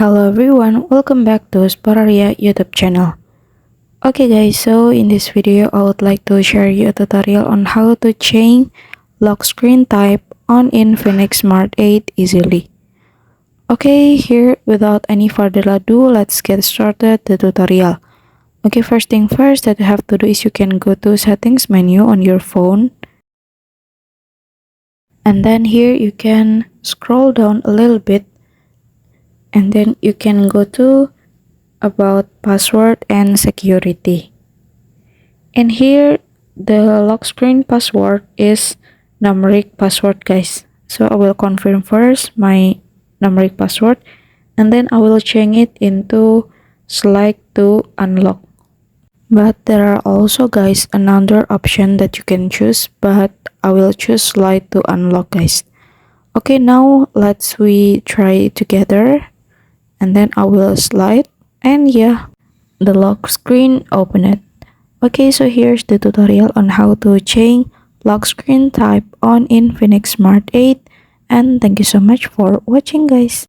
Hello everyone, welcome back to Sporaria YouTube channel. Okay guys, so in this video I would like to share you a tutorial on how to change lock screen type on Infinix Smart 8 easily. Okay, here without any further ado, let's get started the tutorial. Okay, first thing first that you have to do is you can go to settings menu on your phone. And then here you can scroll down a little bit. And then you can go to about password and security. And here the lock screen password is numeric password guys. So I will confirm first my numeric password and then I will change it into slide to unlock. But there are also guys another option that you can choose, but I will choose slide to unlock guys. Okay, now we try it together and then I will slide and yeah, the lock screen open it. Okay, so here's the tutorial on how to change lock screen type on Infinix Smart 8 and thank you so much for watching guys.